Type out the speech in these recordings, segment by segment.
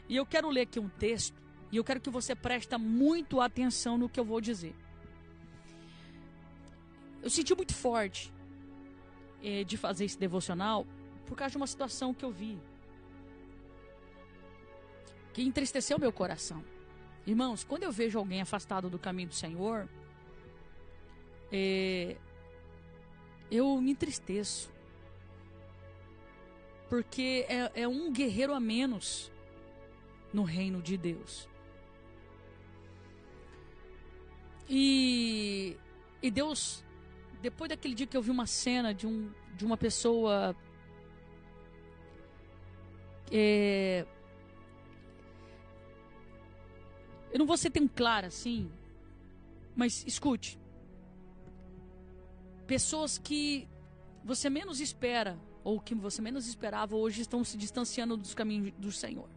E eu quero ler aqui um texto, e eu quero que você preste muito atenção no que eu vou dizer. Eu senti muito forte de fazer esse devocional por causa de uma situação que eu vi, que entristeceu meu coração. Irmãos, quando eu vejo alguém afastado do caminho do Senhor, eu me entristeço. Porque é um guerreiro a menos no reino de Deus. E Deus, depois daquele dia que eu vi uma cena de uma pessoa eu não vou ser tão clara assim, mas escute. Pessoas que você menos espera, ou que você menos esperava, hoje estão se distanciando dos caminhos do Senhor.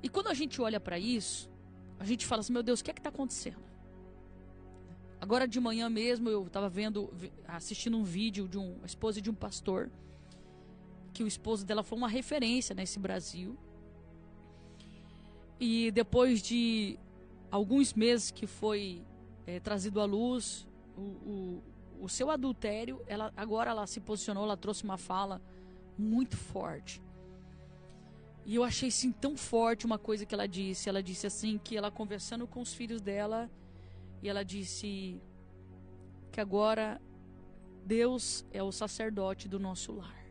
E quando a gente olha para isso, a gente fala assim, meu Deus, o que é que está acontecendo? Agora de manhã mesmo, eu estava assistindo um vídeo de uma esposa de um pastor, que o esposo dela foi uma referência nesse Brasil. E depois de alguns meses que foi trazido à luz o seu adultério, agora ela se posicionou, ela trouxe uma fala muito forte. E eu achei assim tão forte uma coisa que ela disse. Ela disse assim, que ela conversando com os filhos dela, e ela disse que agora Deus é o sacerdote do nosso lar.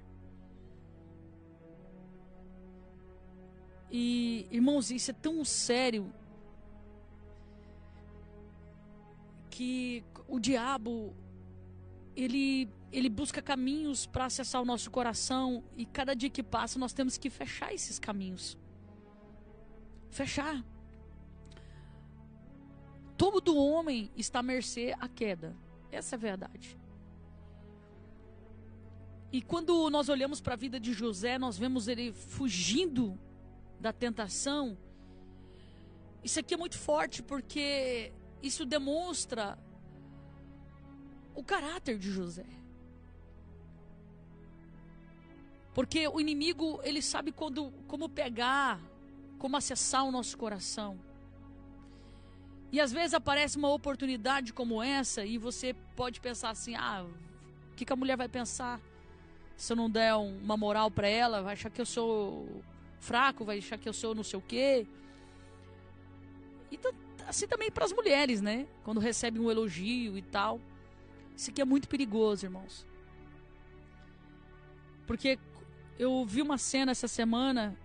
E, irmãos, isso é tão sério que o diabo, ele busca caminhos para acessar o nosso coração, e cada dia que passa nós temos que fechar esses caminhos. Fechar. Todo homem está à mercê à queda. Essa é a verdade. E quando nós olhamos para a vida de José, nós vemos ele fugindo da tentação. Isso aqui é muito forte, porque isso demonstra o caráter de José. Porque o inimigo, ele sabe como pegar, como acessar o nosso coração. E às vezes aparece uma oportunidade como essa, e você pode pensar assim, o que a mulher vai pensar se eu não der uma moral para ela? Vai achar que eu sou fraco, vai achar que eu sou não sei o quê. E assim também para as mulheres, né? Quando recebem um elogio e tal. Isso aqui é muito perigoso, irmãos. Porque eu vi uma cena essa semana.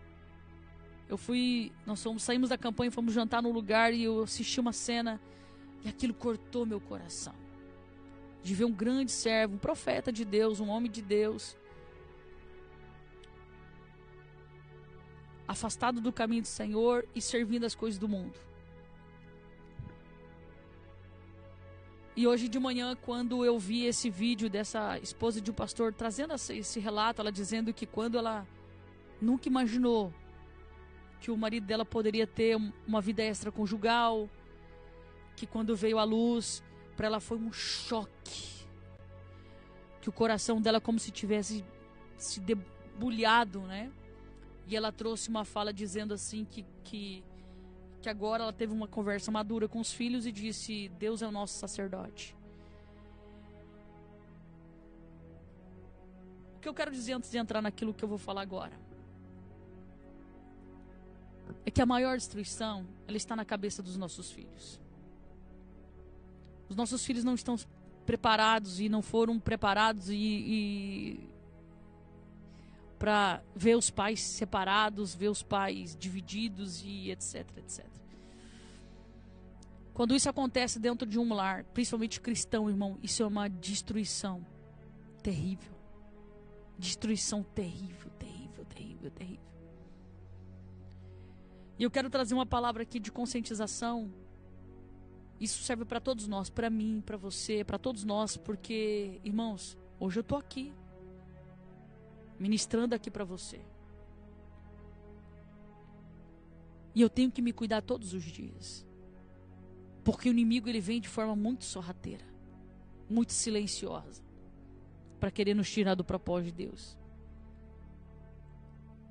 Nós saímos da campanha, fomos jantar num lugar, e eu assisti uma cena, e aquilo cortou meu coração. De ver um grande servo, um profeta de Deus, um homem de Deus, afastado do caminho do Senhor e servindo as coisas do mundo. E hoje de manhã, quando eu vi esse vídeo dessa esposa de um pastor trazendo esse relato, ela dizendo que quando ela nunca imaginou que o marido dela poderia ter uma vida extraconjugal, que quando veio à luz, para ela foi um choque, que o coração dela como se tivesse se debulhado, né? E ela trouxe uma fala dizendo assim que agora ela teve uma conversa madura com os filhos e disse: Deus é o nosso sacerdote. O que eu quero dizer antes de entrar naquilo que eu vou falar agora é que a maior destruição, ela está na cabeça dos nossos filhos. Os nossos filhos não estão preparados e não foram preparados para ver os pais separados, ver os pais divididos e etc, etc. Quando isso acontece dentro de um lar, principalmente cristão, irmão, isso é uma destruição terrível. Destruição terrível, terrível, terrível, terrível. E eu quero trazer uma palavra aqui de conscientização. Isso serve para todos nós, para mim, para você, para todos nós, porque, irmãos, hoje eu estou aqui, ministrando aqui para você. E eu tenho que me cuidar todos os dias. Porque o inimigo, ele vem de forma muito sorrateira, muito silenciosa, para querer nos tirar do propósito de Deus.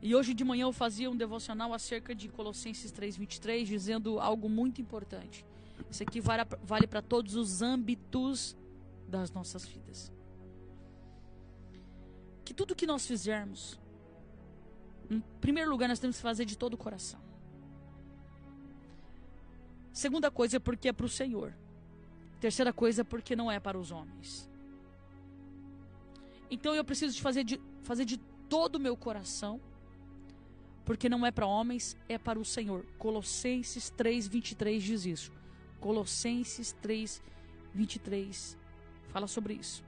E hoje de manhã eu fazia um devocional acerca de Colossenses 3:23, dizendo algo muito importante. Isso aqui vale para todos os âmbitos das nossas vidas. Que tudo que nós fizermos, em primeiro lugar, nós temos que fazer de todo o coração. Segunda coisa, porque é para o Senhor. Terceira coisa, porque não é para os homens. Então eu preciso de fazer de todo o meu coração, porque não é para homens, é para o Senhor. Colossenses 3:23 diz isso. Colossenses 3:23 fala sobre isso.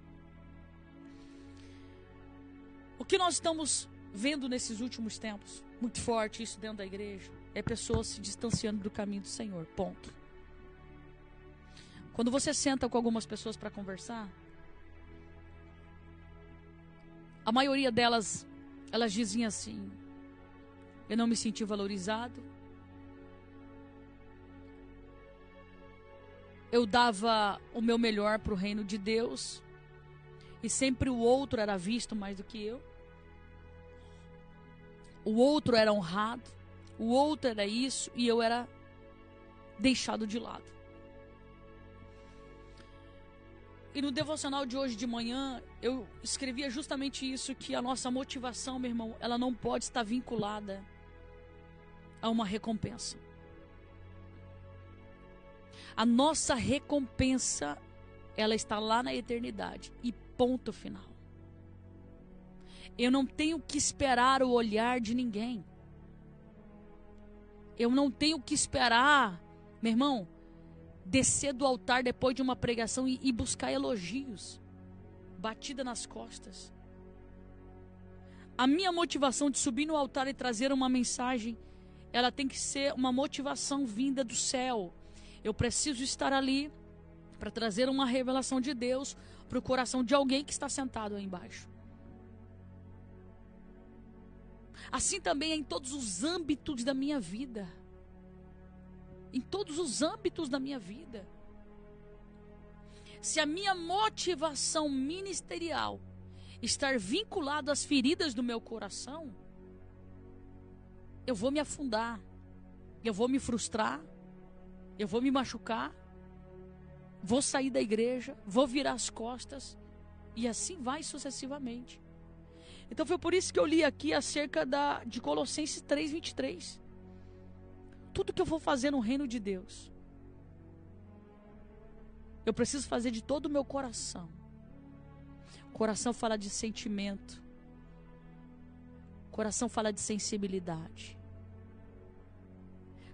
O que nós estamos vendo nesses últimos tempos, muito forte isso dentro da igreja, é pessoas se distanciando do caminho do Senhor, ponto. Quando você senta com algumas pessoas para conversar, a maioria delas, elas dizem assim: eu não me senti valorizado, eu dava o meu melhor para o reino de Deus, e sempre o outro era visto mais do que eu, o outro era honrado, o outro era isso, e eu era deixado de lado. E no devocional de hoje de manhã, eu escrevia justamente isso, que a nossa motivação, meu irmão, ela não pode estar vinculada a uma recompensa. A nossa recompensa, ela está lá na eternidade, e ponto final. Eu não tenho que esperar o olhar de ninguém. Eu não tenho que esperar, meu irmão, descer do altar depois de uma pregação e buscar elogios, batida nas costas. A minha motivação de subir no altar e trazer uma mensagem, ela tem que ser uma motivação vinda do céu. Eu preciso estar ali para trazer uma revelação de Deus para o coração de alguém que está sentado aí embaixo. Assim também é em todos os âmbitos da minha vida. Em todos os âmbitos da minha vida. Se a minha motivação ministerial estar vinculada às feridas do meu coração, eu vou me afundar, eu vou me frustrar, eu vou me machucar, vou sair da igreja, vou virar as costas, e assim vai sucessivamente. Então foi por isso que eu li aqui acerca de Colossenses 3:23. Tudo que eu vou fazer no reino de Deus, eu preciso fazer de todo o meu coração. Coração fala de sentimento. Coração fala de sensibilidade.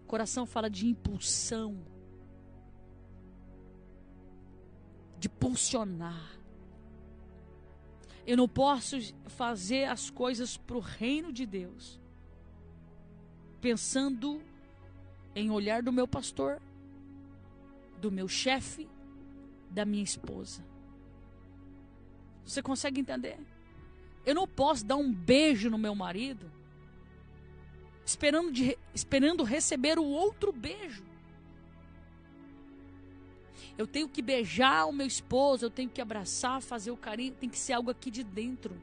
Coração fala de impulsão. De pulsionar. Eu não posso fazer as coisas para o reino de Deus pensando em olhar do meu pastor, do meu chefe, da minha esposa. Você consegue entender? Eu não posso dar um beijo no meu marido esperando receber o outro beijo. Eu tenho que beijar o meu esposo, eu tenho que abraçar, fazer o carinho, tem que ser algo aqui de dentro,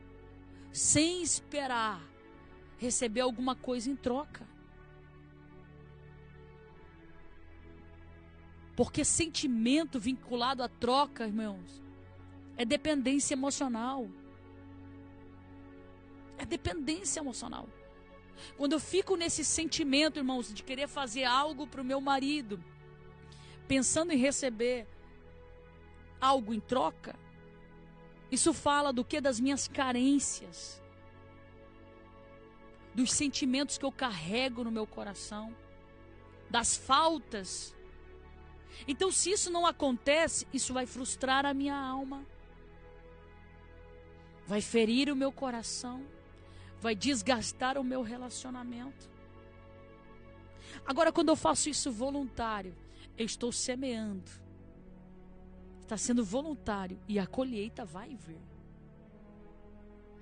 sem esperar receber alguma coisa em troca. Porque sentimento vinculado à troca, irmãos, é dependência emocional. É dependência emocional. Quando eu fico nesse sentimento, irmãos, de querer fazer algo para o meu marido, pensando em receber algo em troca, isso fala do que? Das minhas carências, dos sentimentos que eu carrego no meu coração, das faltas. Então, se isso não acontece, isso vai frustrar a minha alma, vai ferir o meu coração, vai desgastar o meu relacionamento. Agora, quando eu faço isso voluntário, eu estou semeando, está sendo voluntário, e a colheita vai vir.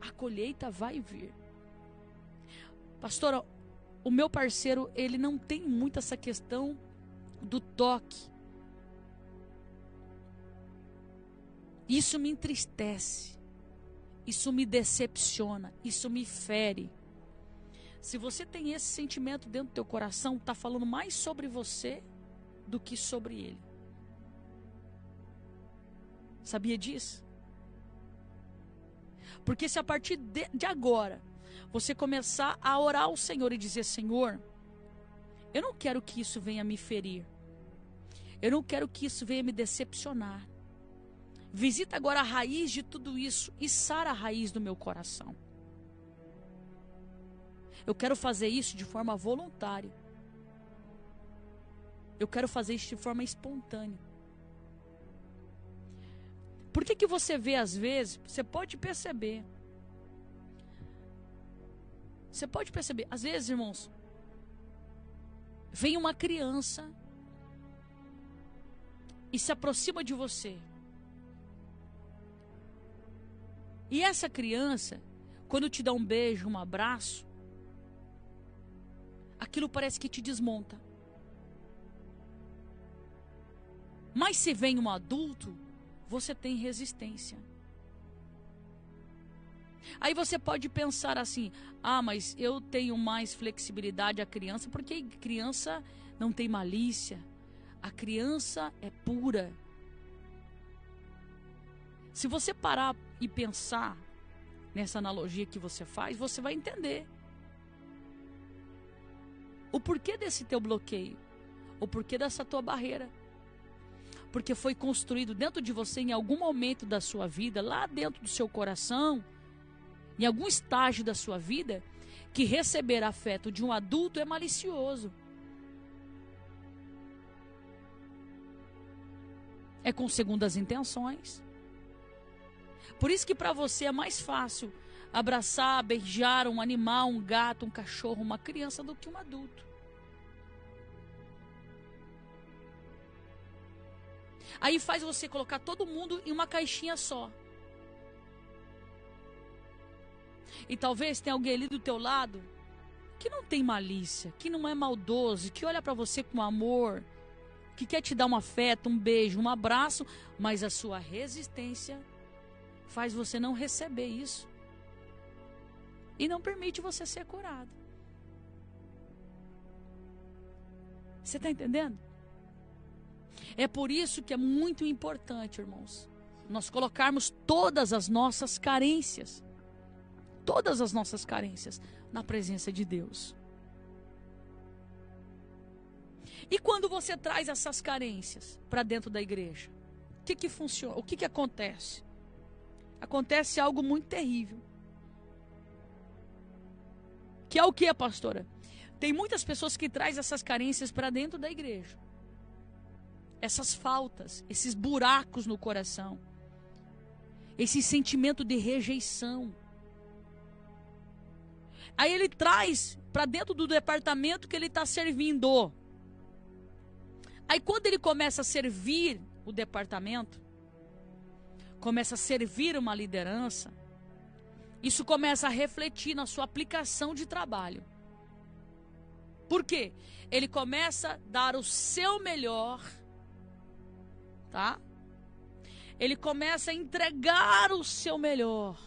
A colheita vai vir. Pastora, o meu parceiro, ele não tem muito essa questão do toque. Isso me entristece, isso me decepciona, isso me fere. Se você tem esse sentimento dentro do teu coração, está falando mais sobre você do que sobre ele. Sabia disso? Porque se a partir de agora você começar a orar ao Senhor e dizer: Senhor, eu não quero que isso venha me ferir. Eu não quero que isso venha me decepcionar. Visita agora a raiz de tudo isso e sara a raiz do meu coração. Eu quero fazer isso de forma voluntária. Eu quero fazer isso de forma espontânea. Por que você vê às vezes, você pode perceber. Você pode perceber, às vezes, irmãos, vem uma criança e se aproxima de você. E essa criança, quando te dá um beijo, um abraço, aquilo parece que te desmonta. Mas se vem um adulto, você tem resistência. Aí você pode pensar assim: ah, mas eu tenho mais flexibilidade a criança, porque criança não tem malícia. A criança é pura. Se você parar e pensar nessa analogia que você faz, você vai entender o porquê desse teu bloqueio, o porquê dessa tua barreira. Porque foi construído dentro de você em algum momento da sua vida, lá dentro do seu coração, em algum estágio da sua vida, que receber afeto de um adulto é malicioso. É com segundas intenções. Por isso que para você é mais fácil abraçar, beijar um animal, um gato, um cachorro, uma criança do que um adulto. Aí faz você colocar todo mundo em uma caixinha só. E talvez tenha alguém ali do teu lado que não tem malícia, que não é maldoso, que olha para você com amor, que quer te dar um afeto, um beijo, um abraço, mas a sua resistência faz você não receber isso e não permite você ser curado. Você está entendendo? É por isso que é muito importante, irmãos, nós colocarmos todas as nossas carências na presença de Deus. E quando você traz essas carências para dentro da igreja, o que funciona? O que acontece? Acontece algo muito terrível. Que é o que, pastora? Tem muitas pessoas que trazem essas carências para dentro da igreja. Essas faltas, esses buracos no coração, esse sentimento de rejeição. Aí ele traz para dentro do departamento que ele está servindo. Aí quando ele começa a servir o departamento, começa a servir uma liderança, isso começa a refletir na sua aplicação de trabalho. Por quê? Ele começa a dar o seu melhor, tá? Ele começa a entregar o seu melhor.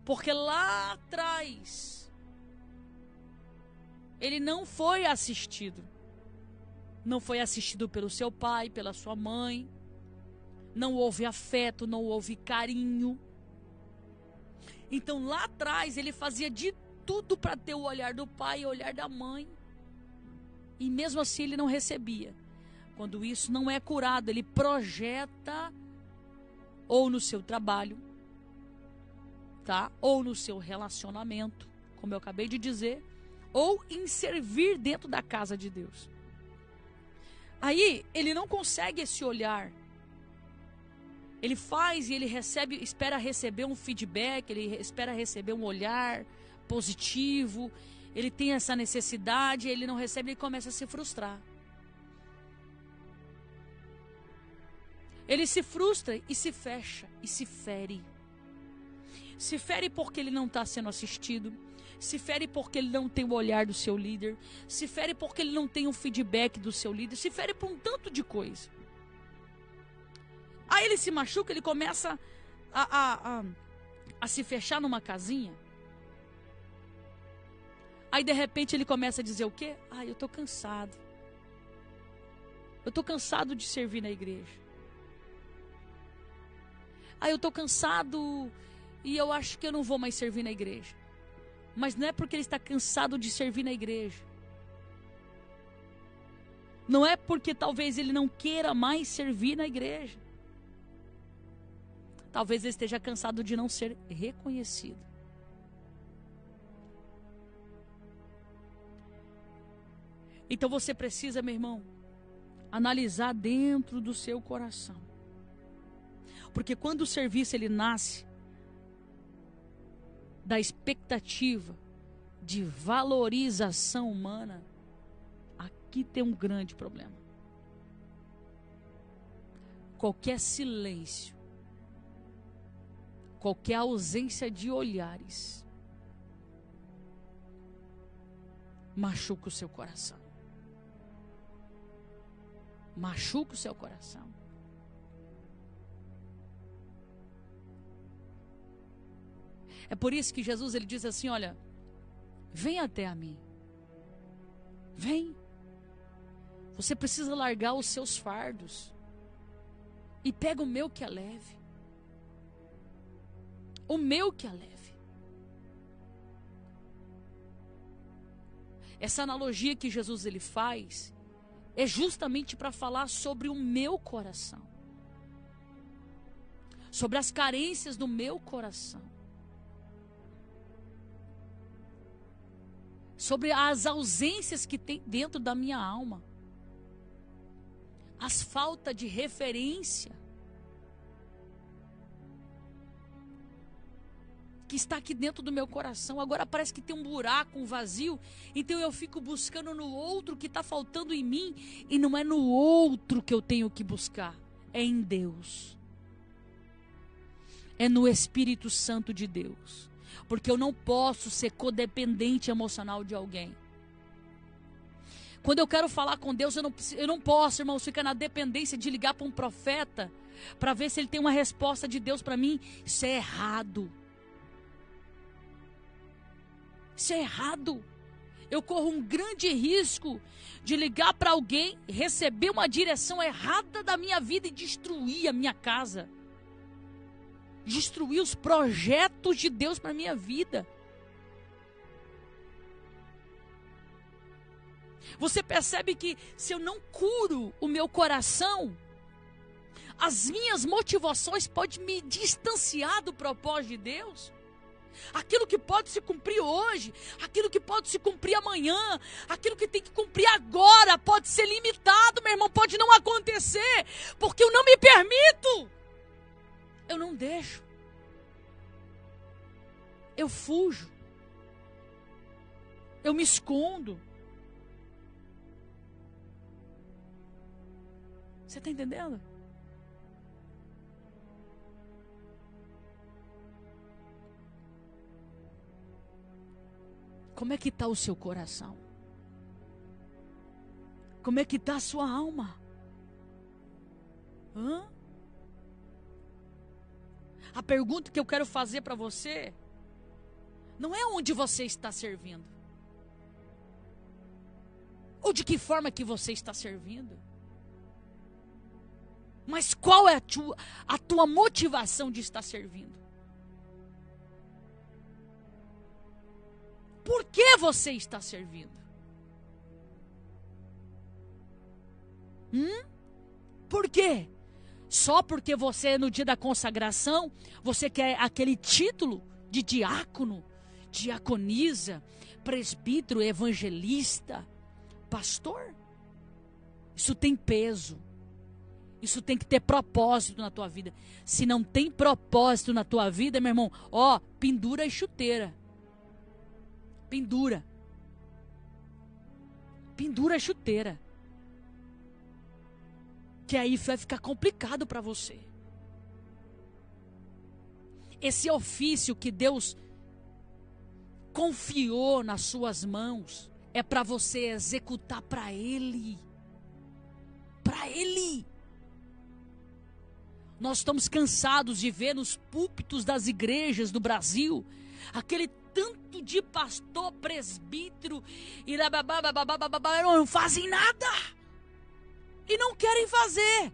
Porque lá atrás ele não foi assistido. Não foi assistido pelo seu pai, pela sua mãe. Não houve afeto, não houve carinho. Então lá atrás ele fazia de tudo para ter o olhar do pai e o olhar da mãe. E mesmo assim ele não recebia. Quando isso não é curado, ele projeta ou no seu trabalho, tá? Ou no seu relacionamento, como eu acabei de dizer, ou em servir dentro da casa de Deus. Aí ele não consegue esse olhar. Ele faz e ele recebe, espera receber um feedback, ele espera receber um olhar positivo, ele tem essa necessidade, ele não recebe, ele começa a se frustrar. Ele se frustra e se fecha e se fere. Se fere porque ele não está sendo assistido. Se fere porque ele não tem o olhar do seu líder. Se fere porque ele não tem o feedback do seu líder. Se fere por um tanto de coisa. Aí ele se machuca, ele começa a se fechar numa casinha. Aí de repente ele começa a dizer o quê? Eu estou cansado. Eu estou cansado de servir na igreja. Eu estou cansado e eu acho que eu não vou mais servir na igreja. Mas não é porque ele está cansado de servir na igreja. Não é porque talvez ele não queira mais servir na igreja. Talvez ele esteja cansado de não ser reconhecido. Então você precisa, meu irmão, analisar dentro do seu coração. Porque quando o serviço ele nasce da expectativa de valorização humana, aqui tem um grande problema. Qualquer silêncio, qualquer ausência de olhares, machuca o seu coração. Machuca o seu coração. É por isso que Jesus ele diz assim, olha, vem até a mim. Vem. Você precisa largar os seus fardos. E pega o meu que é leve. O meu que é leve. Essa analogia que Jesus ele faz é justamente para falar sobre o meu coração. Sobre as carências do meu coração. Sobre as ausências que tem dentro da minha alma. As faltas de referência. Que está aqui dentro do meu coração. Agora parece que tem um buraco, um vazio. Então eu fico buscando no outro que está faltando em mim. E não é no outro que eu tenho que buscar. É em Deus. É no Espírito Santo de Deus. Porque eu não posso ser codependente emocional de alguém. Quando eu quero falar com Deus, eu não posso, irmãos, ficar na dependência de ligar para um profeta para ver se ele tem uma resposta de Deus para mim. Isso é errado. Isso é errado. Eu corro um grande risco de ligar para alguém, receber uma direção errada da minha vida e destruir a minha casa. Destruir os projetos de Deus para a minha vida. Você percebe que se eu não curo o meu coração, as minhas motivações podem me distanciar do propósito de Deus? Aquilo que pode se cumprir hoje, aquilo que pode se cumprir amanhã, aquilo que tem que cumprir agora, pode ser limitado, meu irmão, pode não acontecer, porque eu não me permito. Eu não deixo. Eu fujo. Eu me escondo. Você está entendendo? Como é que está o seu coração? Como é que está a sua alma? A pergunta que eu quero fazer para você não é onde você está servindo. Ou de que forma que você está servindo. Mas qual é a tua motivação de estar servindo? Por que você está servindo? Por quê? Só porque você, no dia da consagração, você quer aquele título de diácono, diaconisa, presbítero, evangelista, pastor? Isso tem peso. Isso tem que ter propósito na tua vida. Se não tem propósito na tua vida, meu irmão, pendura e chuteira. Pendura. Pendura a chuteira. Que aí vai ficar complicado para você. Esse ofício que Deus confiou nas suas mãos é para você executar para Ele. Para Ele. Nós estamos cansados de ver nos púlpitos das igrejas do Brasil aquele tanto de pastor, presbítero, e não fazem nada. E não querem fazer.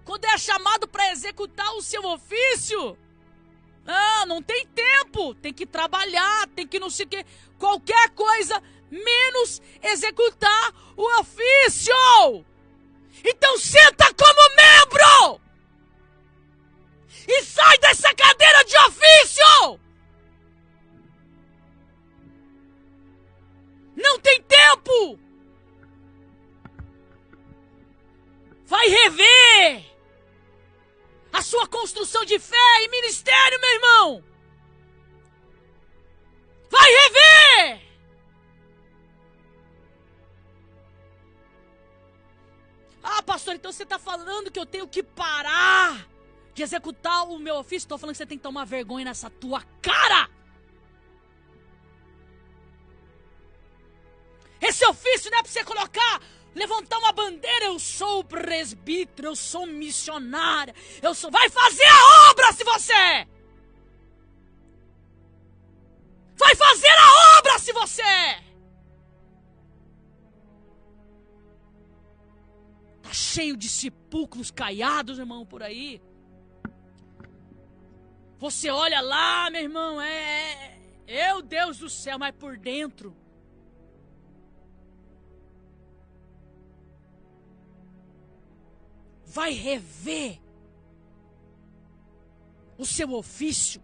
Quando é chamado para executar o seu ofício, não tem tempo, tem que trabalhar, tem que não sei o que, qualquer coisa, menos executar o ofício. Então senta como membro e sai dessa cadeira de ofício. Não tem tempo. Vai rever a sua construção de fé e ministério, meu irmão. Vai rever. Pastor, então você está falando que eu tenho que parar de executar o meu ofício? Estou falando que você tem que tomar vergonha nessa tua cara. Esse ofício não é para você colocar, levantar uma bandeira, eu sou presbítero, eu sou missionária, vai fazer a obra se você é. Vai fazer a obra se você é. Tá cheio de sepulcros caiados, irmão, por aí. Você olha lá, meu irmão, meu Deus do céu, mas por dentro vai rever o seu ofício.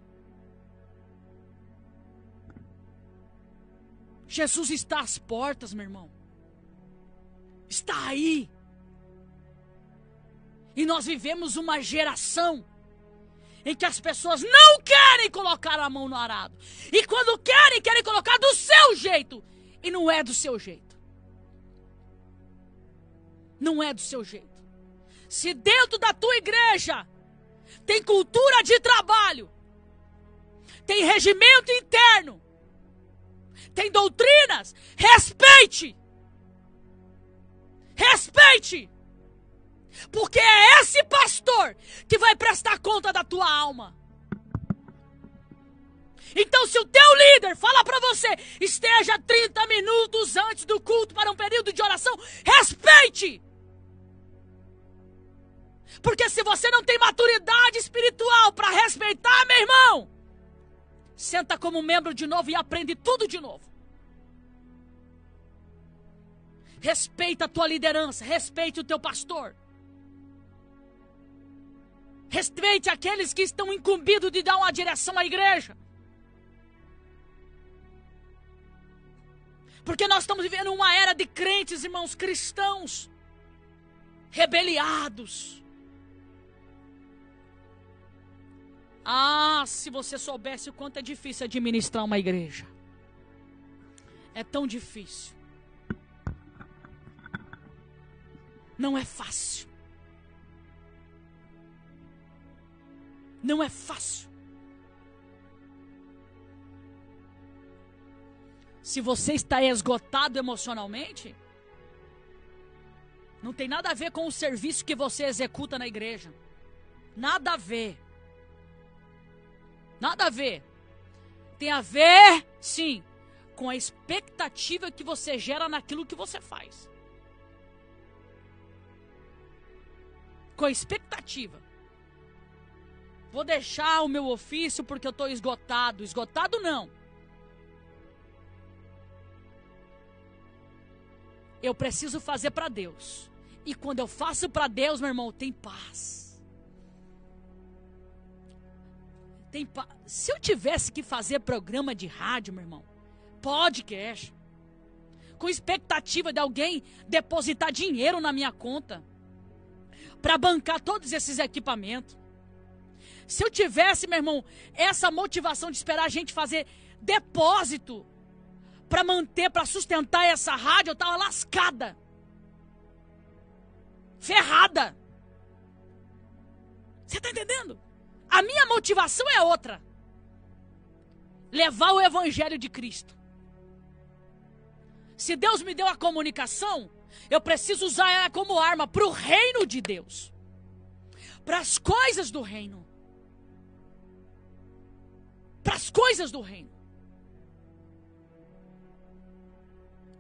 Jesus está às portas, meu irmão. Está aí. E nós vivemos uma geração em que as pessoas não querem colocar a mão no arado. E quando querem colocar do seu jeito. E não é do seu jeito. Não é do seu jeito. Se dentro da tua igreja tem cultura de trabalho, tem regimento interno, tem doutrinas, respeite. Respeite. Porque é esse pastor que vai prestar conta da tua alma. Então, se o teu líder fala para você, esteja 30 minutos antes do culto para um período de oração, respeite. Porque se você não tem maturidade espiritual para respeitar, meu irmão, senta como membro de novo e aprende tudo de novo. Respeita a tua liderança, respeite o teu pastor. Respeite aqueles que estão incumbidos de dar uma direção à igreja. Porque nós estamos vivendo uma era de crentes, irmãos, cristãos, rebeliados. Se você soubesse o quanto é difícil administrar uma igreja. É tão difícil. Não é fácil. Não é fácil. Se você está esgotado emocionalmente, não tem nada a ver com o serviço que você executa na igreja. Nada a ver. Nada a ver. Tem a ver, sim, com a expectativa que você gera naquilo que você faz. Com a expectativa. Vou deixar o meu ofício porque eu estou esgotado. Esgotado não. Eu preciso fazer para Deus. E quando eu faço para Deus, meu irmão, tem paz. Tem paz. Se eu tivesse que fazer programa de rádio, meu irmão, podcast, com expectativa de alguém depositar dinheiro na minha conta para bancar todos esses equipamentos. Se eu tivesse, meu irmão, essa motivação de esperar a gente fazer depósito para manter, para sustentar essa rádio, eu estava lascada. Ferrada. Você está entendendo? A minha motivação é outra. Levar o evangelho de Cristo. Se Deus me deu a comunicação, eu preciso usar ela como arma para o reino de Deus. Para as coisas do reino. para as coisas do reino.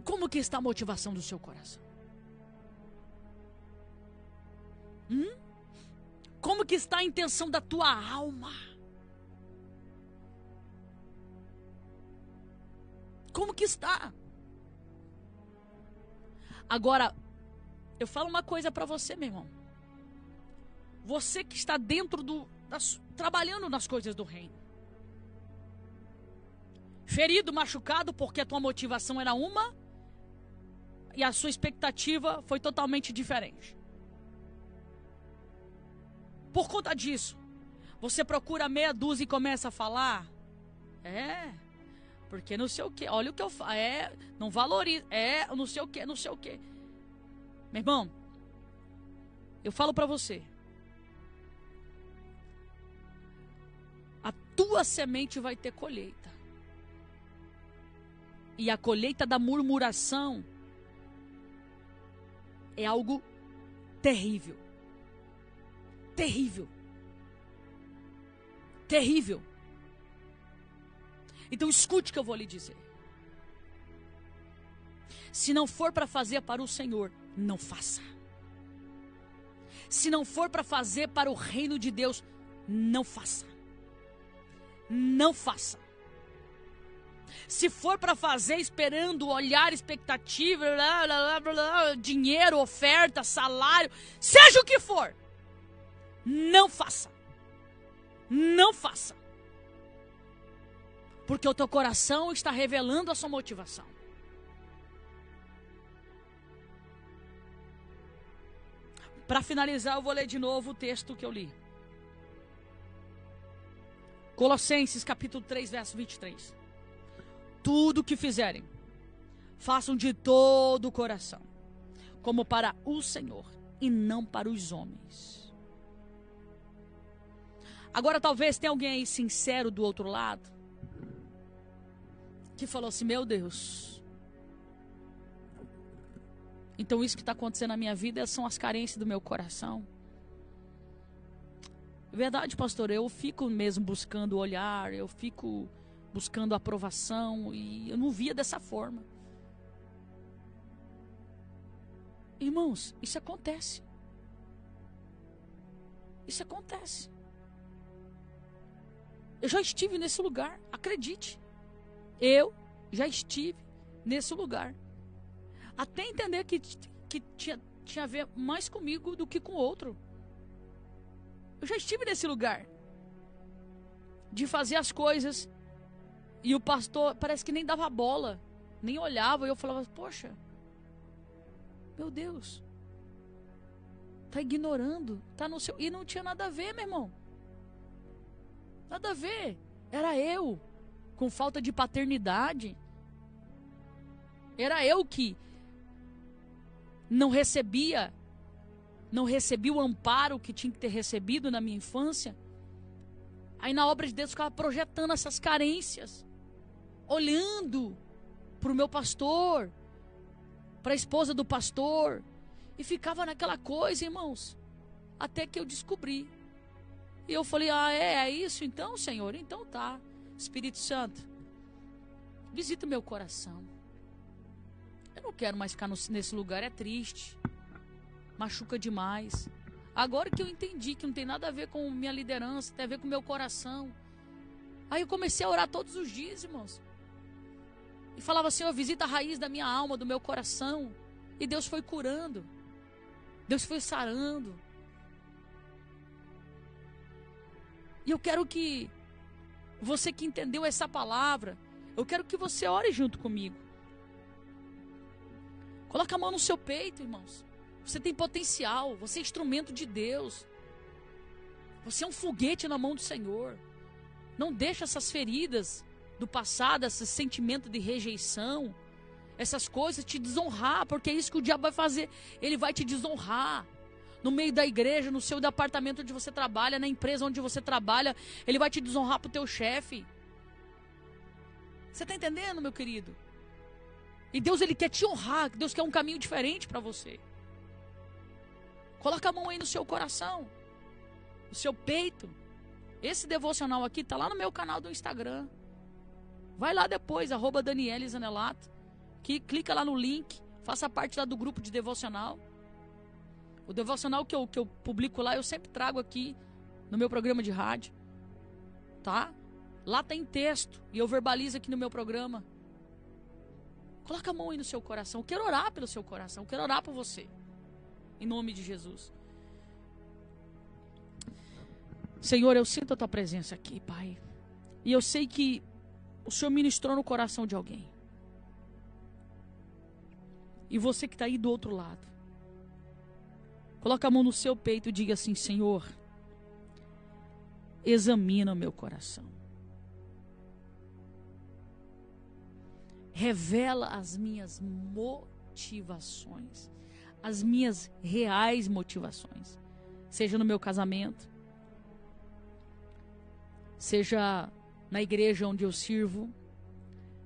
Como que está a motivação do seu coração? Como que está a intenção da tua alma? Como que está? Agora, eu falo uma coisa para você, meu irmão. Você que está dentro trabalhando nas coisas do reino. Ferido, machucado, porque a tua motivação era uma e a sua expectativa foi totalmente diferente. Por conta disso, você procura meia dúzia e começa a falar. Porque não sei o que, olha o que eu falo, não valoriza, não sei o que, não sei o que. Meu irmão, eu falo pra você, a tua semente vai ter colheita. E a colheita da murmuração é algo terrível. Terrível. Terrível. Então escute o que eu vou lhe dizer. Se não for para fazer para o Senhor, não faça. Se não for para fazer para o reino de Deus, não faça. Não faça. Se for para fazer esperando olhar, expectativa, dinheiro, oferta, salário, seja o que for, não faça. Não faça. Porque o teu coração está revelando a sua motivação. Para finalizar, eu vou ler de novo o texto que eu li. Colossenses capítulo 3, verso 23. Tudo o que fizerem, façam de todo o coração, como para o Senhor e não para os homens. Agora talvez tenha alguém aí sincero do outro lado, que falou assim, meu Deus, então isso que está acontecendo na minha vida são as carências do meu coração. Verdade, pastor, eu fico mesmo buscando o olhar, eu fico buscando aprovação e eu não via dessa forma. Irmãos, isso acontece. Isso acontece. Eu já estive nesse lugar, acredite. Eu já estive nesse lugar. Até entender que tinha a ver mais comigo do que com o outro. Eu já estive nesse lugar. De fazer as coisas e o pastor parece que nem dava bola, nem olhava. E eu falava, poxa, meu Deus, tá ignorando, tá no seu... E não tinha nada a ver, meu irmão. Nada a ver. Era eu com falta de paternidade. Era eu que não recebia o amparo que tinha que ter recebido na minha infância. Aí na obra de Deus eu ficava projetando essas carências, olhando para o meu pastor, para a esposa do pastor, e ficava naquela coisa, irmãos, até que eu descobri. E eu falei, é isso então, Senhor? Então tá. Espírito Santo, visita o meu coração. Eu não quero mais ficar nesse lugar, é triste, machuca demais. Agora que eu entendi que não tem nada a ver com minha liderança, tem a ver com o meu coração. Aí eu comecei a orar todos os dias, irmãos. E falava, Senhor, visita a raiz da minha alma, do meu coração. E Deus foi curando. Deus foi sarando. E eu quero que você que entendeu essa palavra, eu quero que você ore junto comigo. Coloca a mão no seu peito, irmãos. Você tem potencial, você é instrumento de Deus. Você é um foguete na mão do Senhor. Não deixa essas feridas do passado, esse sentimento de rejeição, essas coisas te desonrar, porque é isso que o diabo vai fazer. Ele vai te desonrar. No meio da igreja, no seu departamento onde você trabalha, na empresa onde você trabalha, ele vai te desonrar pro teu chefe. Você está entendendo, meu querido? E Deus, ele quer te honrar. Deus quer um caminho diferente para você. Coloca a mão aí no seu coração, no seu peito. Esse devocional aqui tá lá no meu canal do Instagram. Vai lá depois, @DanieleZanelato, que clica lá no link, faça parte lá do grupo de devocional. O devocional que eu publico lá, eu sempre trago aqui no meu programa de rádio, tá? Lá tem texto e eu verbalizo aqui no meu programa. Coloca a mão aí no seu coração. Eu quero orar pelo seu coração, eu quero orar por você. Em nome de Jesus. Senhor, eu sinto a tua presença aqui, Pai. E eu sei que o Senhor ministrou no coração de alguém. E você que está aí do outro lado, coloca a mão no seu peito e diga assim: Senhor, examina o meu coração. Revela as minhas motivações, as minhas reais motivações. Seja no meu casamento, seja na igreja onde eu sirvo,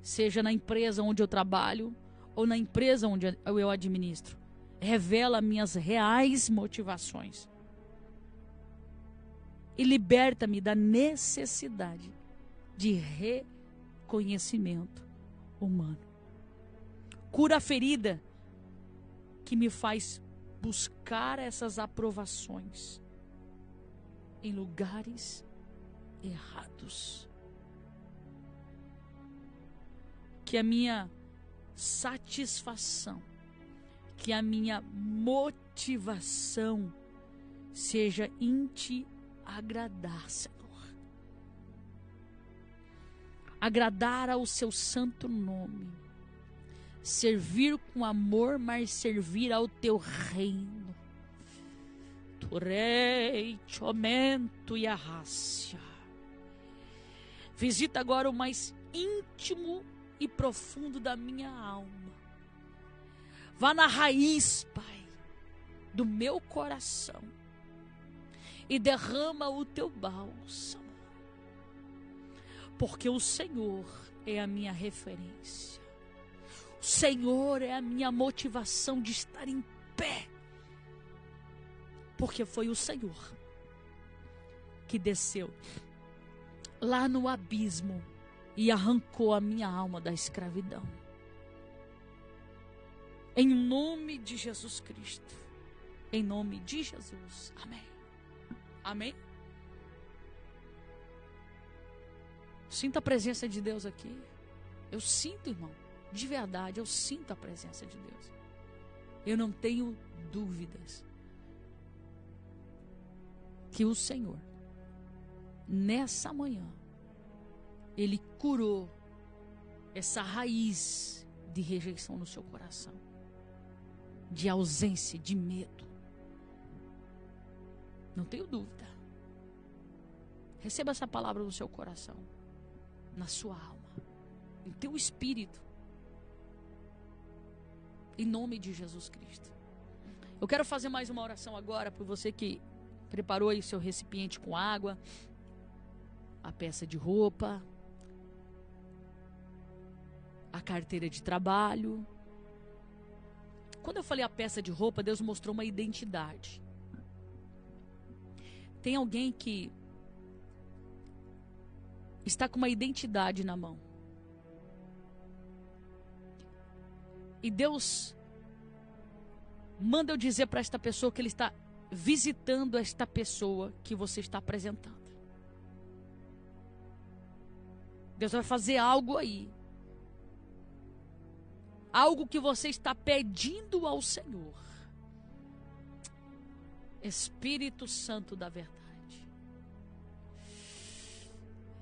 seja na empresa onde eu trabalho, ou na empresa onde eu administro. Revela minhas reais motivações. E liberta-me da necessidade de reconhecimento humano. Cura a ferida que me faz buscar essas aprovações em lugares errados. Que a minha satisfação, que a minha motivação seja em te agradar, Senhor. Agradar ao seu santo nome. Servir com amor, mas servir ao teu reino. Turei, chomento e arrácia. Visita agora o mais íntimo e profundo da minha alma. Vá na raiz, Pai, do meu coração e derrama o teu bálsamo, porque o Senhor é a minha referência. O Senhor é a minha motivação de estar em pé, porque foi o Senhor que desceu lá no abismo e arrancou a minha alma da escravidão. Em nome de Jesus Cristo. Em nome de Jesus. Amém. Amém. Sinta a presença de Deus aqui. Eu sinto, irmão. De verdade, eu sinto a presença de Deus. Eu não tenho dúvidas que o Senhor, nessa manhã, Ele curou essa raiz de rejeição no seu coração, de ausência, de medo. Não tenho dúvida. Receba essa palavra no seu coração, na sua alma, em teu espírito, em nome de Jesus Cristo. Eu quero fazer mais uma oração agora por você que preparou aí seu recipiente com água, a peça de roupa, a carteira de trabalho. Quando eu falei a peça de roupa, Deus mostrou uma identidade. Tem alguém que está com uma identidade na mão. E Deus manda eu dizer para esta pessoa que Ele está visitando esta pessoa que você está apresentando. Deus vai fazer algo aí. Algo que você está pedindo ao Senhor. Espírito Santo da verdade.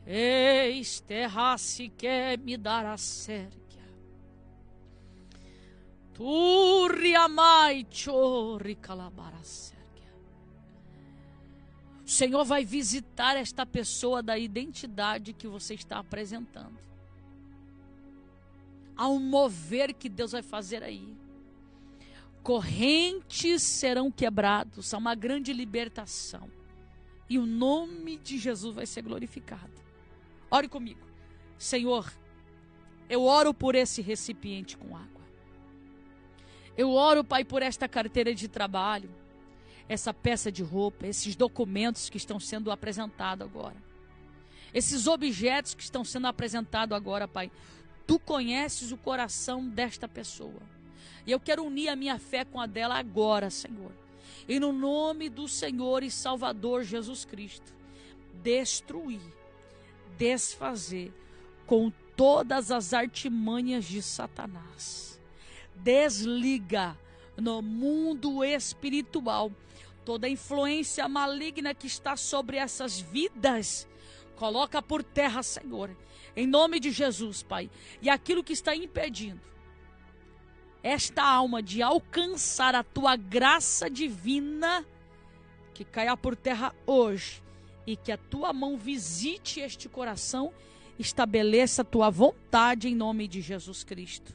Eis terra se quer me dar a sérgia. Turri amai chorri calabara sérgia. O Senhor vai visitar esta pessoa da identidade que você está apresentando. Há um mover que Deus vai fazer aí. Correntes serão quebrados, há uma grande libertação. E o nome de Jesus vai ser glorificado. Ore comigo. Senhor, eu oro por esse recipiente com água. Eu oro, Pai, por esta carteira de trabalho. essa peça de roupa, esses documentos que estão sendo apresentados agora, esses objetos que estão sendo apresentados agora, Pai. Tu conheces o coração desta pessoa. E eu quero unir a minha fé com a dela agora, Senhor. E no nome do Senhor e Salvador Jesus Cristo, destruir, desfazer com todas as artimanhas de Satanás. Desliga no mundo espiritual toda influência maligna que está sobre essas vidas. Coloca por terra, Senhor, em nome de Jesus, Pai. E aquilo que está impedindo esta alma de alcançar a tua graça divina, que caia por terra hoje, e que a tua mão visite este coração, estabeleça a tua vontade em nome de Jesus Cristo.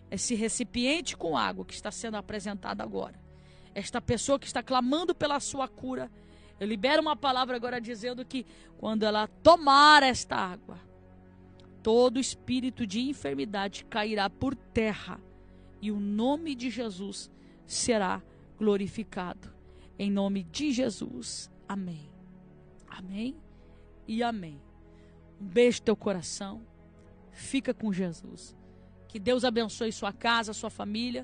Esse recipiente com água que está sendo apresentado agora, esta pessoa que está clamando pela sua cura, eu libero uma palavra agora dizendo que quando ela tomar esta água, todo espírito de enfermidade cairá por terra e o nome de Jesus será glorificado. Em nome de Jesus. Amém. Amém e amém. Um beijo no teu coração. Fica com Jesus. Que Deus abençoe sua casa, sua família.